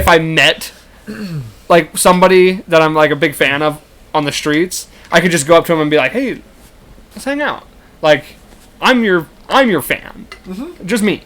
I met like somebody that I'm like a big fan of on the streets, I could just go up to him and be like, "Hey, let's hang out." Like, I'm your fan. Mm-hmm. Just me.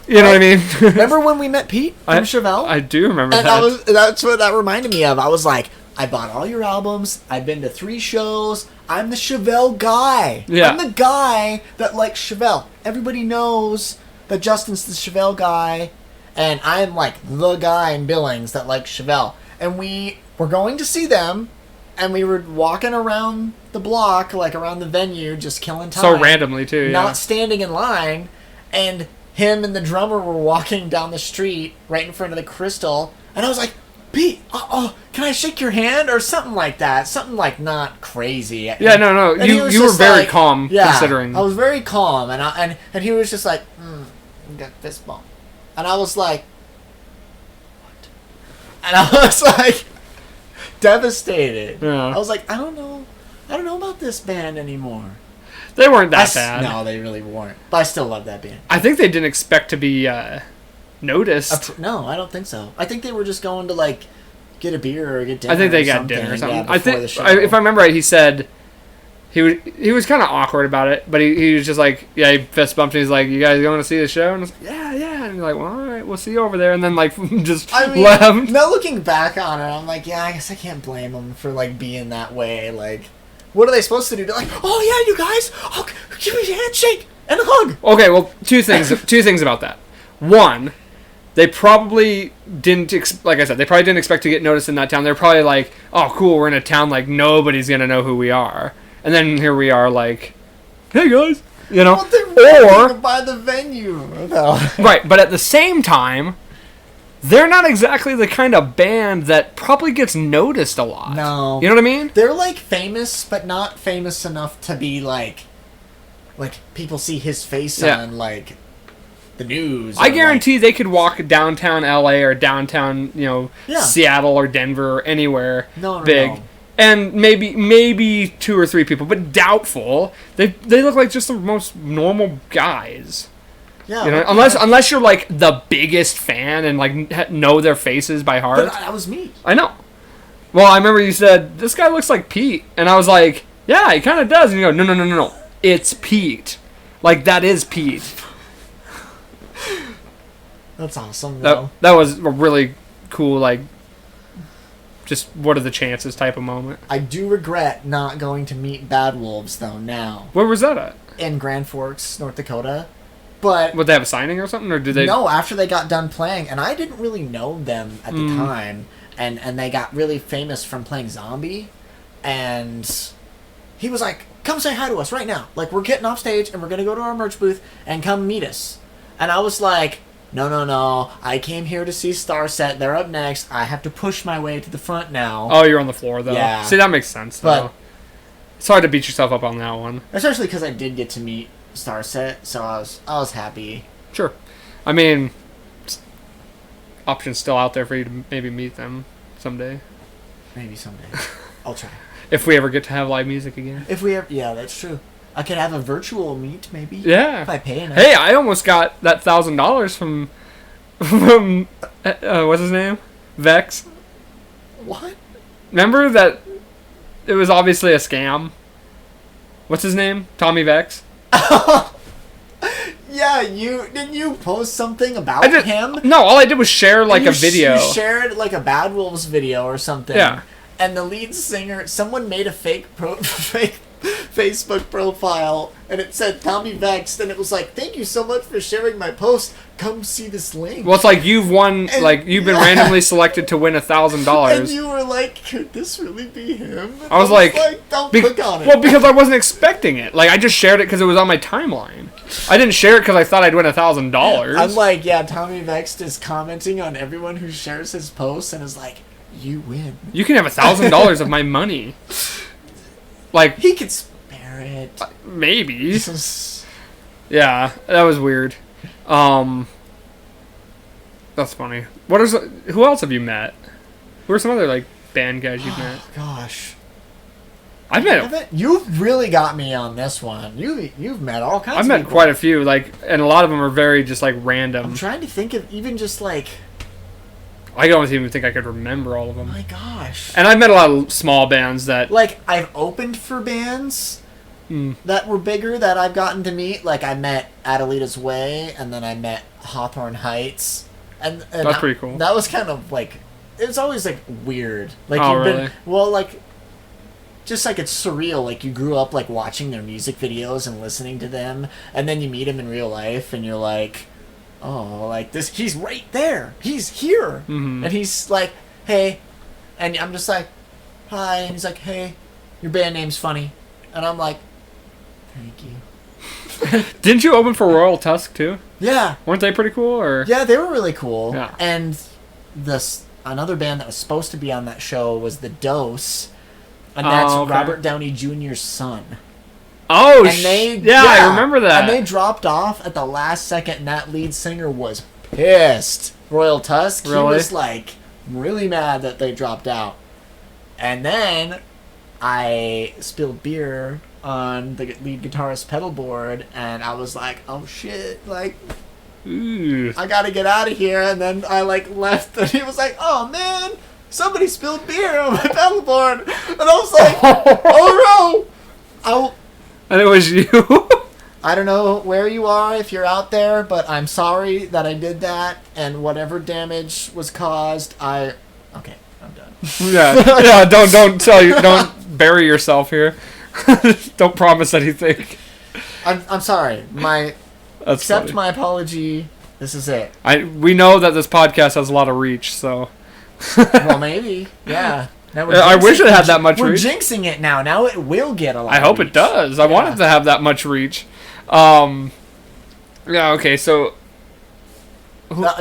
You know what I mean? Remember when we met Pete from Chevelle? I do remember and that. That's what that reminded me of. I was like, I bought all your albums. I've been to 3 shows. I'm the Chevelle guy. Yeah. I'm the guy that likes Chevelle. Everybody knows that Justin's the Chevelle guy, and I'm like the guy in Billings that likes Chevelle. And we were going to see them, and we were walking around the block, like around the venue, just killing time. So randomly, too, yeah. Not standing in line, and him and the drummer were walking down the street right in front of the Crystal, and I was like, Pete, can I shake your hand? Or something like that. Something like not crazy. Yeah, no. You were very calm, considering. I was very calm, and he was just like, you got fist bump. And I was like, what? And I was like, devastated. Yeah. I was like, I don't know about this band anymore. They weren't that bad. No, they really weren't. But I still love that band. I think they didn't expect to be noticed. No, I don't think so. I think they were just going to like get a beer or get dinner. I think they got dinner or something. I think if I remember right, he said he was kind of awkward about it, but he was just like, yeah, he fist bumped and he's like, "You guys going to see the show?" And I was like, yeah. And he's like, "Well, all right, we'll see you over there." And then like just left. Now looking back on it, I'm like, yeah, I guess I can't blame him for like being that way. Like, what are they supposed to do? They're like, "Oh yeah, you guys, give me a handshake and a hug." Okay, well, two things about that. One, they probably didn't, like I said, they probably didn't expect to get noticed in that town. They're probably like, "Oh, cool, we're in a town like nobody's gonna know who we are." And then here we are, like, "Hey guys," you know. Well, or by the venue, right? But at the same time, they're not exactly the kind of band that probably gets noticed a lot. No, you know what I mean? They're like famous, but not famous enough to be like people see his face on like the news. I guarantee they could walk downtown LA or downtown, Seattle or Denver or anywhere big. No. And maybe 2 or 3 people, but doubtful. They look like just the most normal guys. Yeah. Unless you're like the biggest fan and like know their faces by heart. But that was me. I know. Well, I remember you said, "This guy looks like Pete." And I was like, "Yeah, he kind of does." And you go, No. It's Pete. Like, that is Pete. That's awesome, though. That was a really cool, like, just what are the chances type of moment. I do regret not going to meet Bad Wolves, though, now. Where was that at? In Grand Forks, North Dakota. But would they have a signing or something, or did they? No, after they got done playing, and I didn't really know them at the time, and they got really famous from playing Zombie, and he was like, "Come say hi to us right now. Like, we're getting off stage, and we're gonna go to our merch booth, and come meet us." And I was like, No. I came here to see Starset. They're up next. I have to push my way to the front now. Oh, you're on the floor, though. Yeah. See, that makes sense, though. But it's hard to beat yourself up on that one. Especially because I did get to meet Starset, so I was happy. Sure. I mean, option's still out there for you to maybe meet them someday. Maybe someday. I'll try. If we ever get to have live music again. Yeah, that's true. I could have a virtual meet, maybe. Yeah. If I pay enough. Hey, I almost got that $1,000 from what's his name? Vex. What? Remember that it was obviously a scam? What's his name? Tommy Vex? Yeah, didn't you post something about him? No, all I did was share like a video. You shared like a Bad Wolves video or something. Yeah. And the lead singer, someone made a fake Facebook profile, and it said Tommy Vexed, and it was like, "Thank you so much for sharing my post. Come see this link." Well, it's like you've won, you've been randomly selected to win $1,000. And you were like, "Could this really be him?" And I was like, "Don't click on it." Well, because I wasn't expecting it. Like, I just shared it because it was on my timeline. I didn't share it because I thought I'd win $1,000. I'm like, yeah, Tommy Vexed is commenting on everyone who shares his posts, and is like, "You win. You can have $1,000 of my money." Like, he could spare it. Maybe. Yeah, that was weird. That's funny. Who else have you met? Who are some other like band guys you've met? Gosh, I've met. You've really got me on this one. You've met all kinds. I've met quite a few, like, and a lot of them are very just like random. I'm trying to think of even just like I don't even think I could remember all of them. My gosh. And I've met a lot of small bands that... Like, I've opened for bands that were bigger that I've gotten to meet. Like, I met Adelita's Way, and then I met Hawthorne Heights. And That's pretty cool. That was kind of, like... It was always, like, weird. Like, Oh, you've really? been... Well, like... Just, like, it's surreal. Like, you grew up, like, watching their music videos and listening to them, and then you meet them in real life, and you're like... Oh, like, this... He's right there! He's here! Mhm. And he's like, hey... And I'm just like, hi. And he's like, hey, your band name's funny. And I'm like, thank you. Didn't you open for Royal Tusk, too? Yeah. Weren't they pretty cool, or...? Yeah, they were really cool. Yeah. And another band that was supposed to be on that show was The Dose. And that's Oh, okay. Robert Downey Jr.'s son. Oh, And they... yeah, I remember that. And they dropped off at the last second, and that lead singer was pissed. Royal Tusk, he Really? was, like, really mad that they dropped out. And then I spilled beer on the lead guitarist's pedal board, and I was like, oh shit, like, Ooh. I gotta get out of here. And then I, like, left, and he was like, oh man, somebody spilled beer on my pedal board. And I was like, oh no! And it was you? I don't know where you are if you're out there, but I'm sorry that I did that, and whatever damage was caused, okay, I'm done. yeah, don't bury yourself here. Don't promise anything. I'm sorry. That's Accept funny. my apology. This is it. We know that this podcast has a lot of reach, so... Well, maybe. Yeah. Now we're I wish jinxing- it had that much We're reach. jinxing it now. Now it will get a lot I of hope reach. it does. I want it to have that much reach. Yeah, okay, so...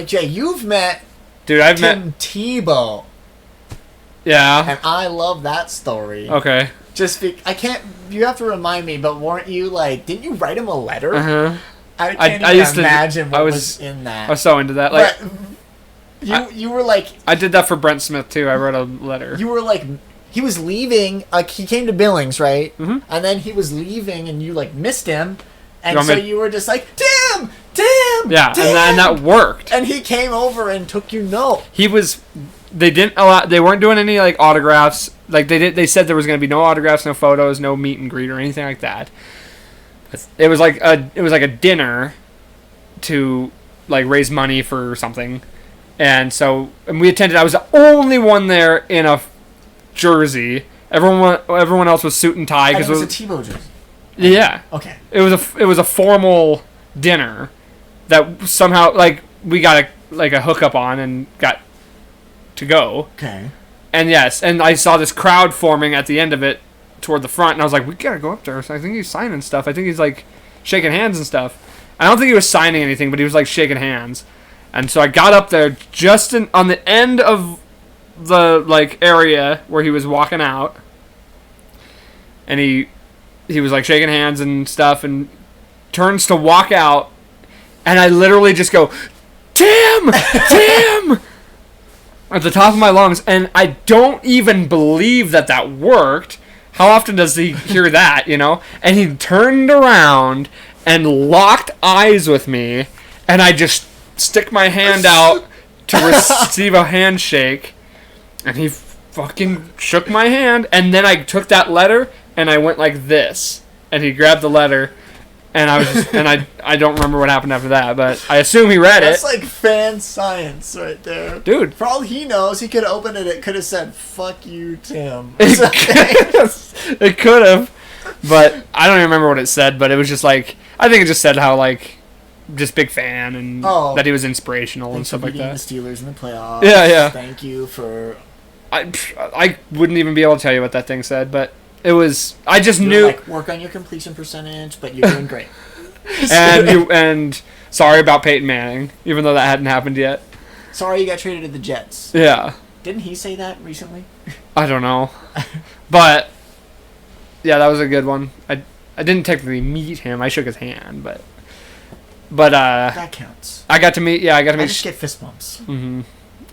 Jay, you've met Dude, I've met... Tim Tebow, Yeah. and I love that story. Okay. I can't... You have to remind me, but weren't you, like... Didn't you write him a letter? Uh-huh. I I can't used to- imagine what I was, was- in that. I was so into that. Like, But you were like... I did that for Brent Smith, too. I wrote a letter. You were like... He was leaving... Like, he came to Billings, right? Mhm. And then he was leaving, and you, like, missed him. And You want so me- you were just like, Tim! Yeah, Tim! and that worked. And he came over and took your note. He was... They didn't allow... They weren't doing any, like, autographs. Like, they said there was going to be no autographs, no photos, no meet and greet or anything like that. It was like a dinner to, like, raise money for something. And we attended. I was the only one there in a jersey. Everyone else was suit and tie. And it was a Cause Tebow jersey. yeah. Okay. It was a formal dinner that somehow, like, we got a hookup on and got to go. Okay. And yes, and I saw this crowd forming at the end of it toward the front, and I was like, we gotta go up there. So I think he's signing stuff. I think he's, like, shaking hands and stuff. I don't think he was signing anything, but he was, like, shaking hands. And so I got up there just on the end of the, like, area where he was walking out. And he was, like, shaking hands and stuff, and turns to walk out. And I literally just go, Tim! Tim! At the top of my lungs, and I don't even believe that worked. How often does he hear that, you know? And he turned around and locked eyes with me, and I just stick my hand out to receive a handshake, and he fucking shook my hand, and then I took that letter, and I went like this, and he grabbed the letter, and I was just, and I don't remember what happened after that, but I assume he read That's it. like fan science right there. Dude. For all he knows, he could have opened it. It could have said, fuck you, Tim. It could have, but I don't even remember what it said, but it was just like, I think it just said how, like, just big fan, and that he was inspirational and Thanks for stuff like beating that. the Steelers in the playoffs. Yeah. Thank you for... I wouldn't even be able to tell you what that thing said, but it was, I just knew. Like, work on your completion percentage, but you're doing great. and sorry about Peyton Manning, even though that hadn't happened yet. Sorry you got traded to the Jets. Yeah. Didn't he say that recently? I don't know. But, yeah, that was a good one. I didn't technically meet him. I shook his hand, but that counts. I got to meet, I just get fist bumps. Mm-hmm.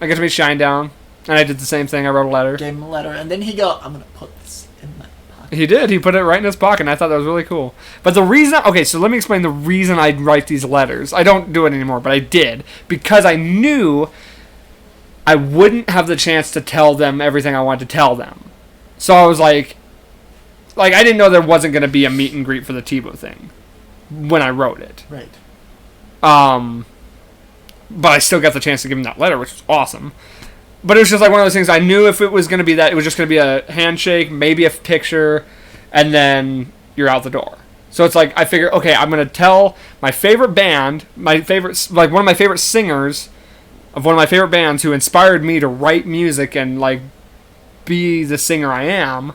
I got to meet Shinedown, and I did the same thing. I wrote a letter. Gave him a letter, and then he go, I'm going to put this in my pocket. He did. He put it right in his pocket, and I thought that was really cool. But the reason... Okay, so let me explain the reason I write these letters. I don't do it anymore, but I did. Because I knew I wouldn't have the chance to tell them everything I wanted to tell them. So I was like I didn't know there wasn't going to be a meet and greet for the Tebow thing when I wrote it. Right. But I still got the chance to give him that letter, which was awesome. But it was just like one of those things. I knew if it was going to be that, it was just going to be a handshake, maybe a picture, and then you're out the door. So it's like I figured, okay, I'm going to tell my favorite band, one of my favorite singers of one of my favorite bands who inspired me to write music and like be the singer I am.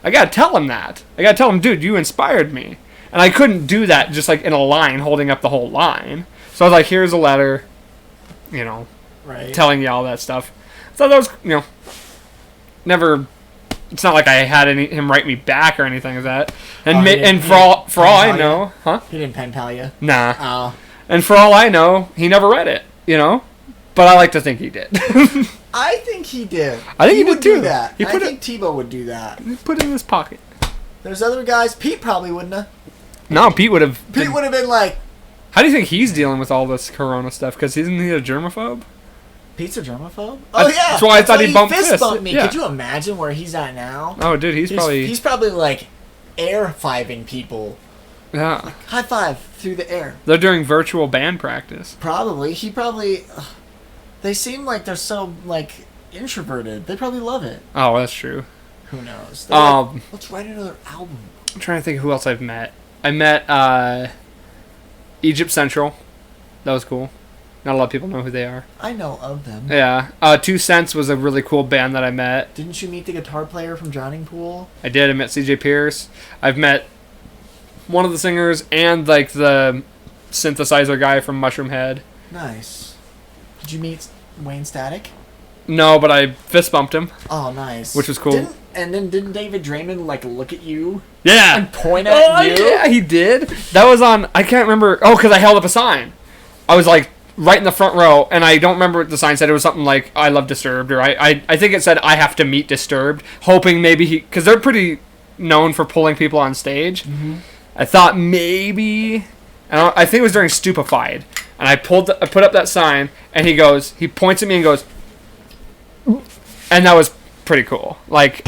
I got to tell him that. I got to tell him, dude, you inspired me. And I couldn't do that just like in a line, holding up the whole line. So I was like, here's a letter, Right. telling you all that stuff. So that was, never. It's not like I had him write me back or anything like that. And for all I know, He didn't pen pal you. Nah. Oh. And for all I know, he never read it. But I like to think he did. I think he did. I think he would did too. Do that. He I think Tebow would do that. He put it in his pocket. There's other guys. Pete probably wouldn't have. No, Pete would have. Pete would have been like. How do you think he's dealing with all this Corona stuff? Because isn't he a germaphobe? Pete's a germaphobe? Oh, yeah. That's why I thought he bumped fist fists. bumped me. Yeah. Could you imagine where he's at now? Oh, dude, he's probably. He's probably like air-fiving people. Yeah. High five through the air. They're doing virtual band practice. Probably. He probably. They seem like they're so, like, introverted. They probably love it. Oh, that's true. Who knows? They're like, let's write another album. I'm trying to think of who else I've met. I met Egypt Central. That was cool. Not a lot of people know who they are. I know of them. Yeah. 2 Cents was a really cool band that I met. Didn't you meet the guitar player from Drowning Pool? I did. I met CJ Pierce. I've met one of the singers and like the synthesizer guy from Mushroom Head. Nice. Did you meet Wayne Static? No, but I fist bumped him. Oh, nice. Which was cool. Didn't David Draymond like look at you? Yeah. And point at you? Yeah, he did. That was on. I can't remember. Oh, because I held up a sign. I was like right in the front row, and I don't remember what the sign said. It was something like "I love Disturbed," or I think it said "I have to meet Disturbed," hoping maybe because they're pretty known for pulling people on stage. Mm-hmm. I thought maybe, and I think it was during Stupefied, and I put up that sign, and he points at me and goes, and that was pretty cool. Like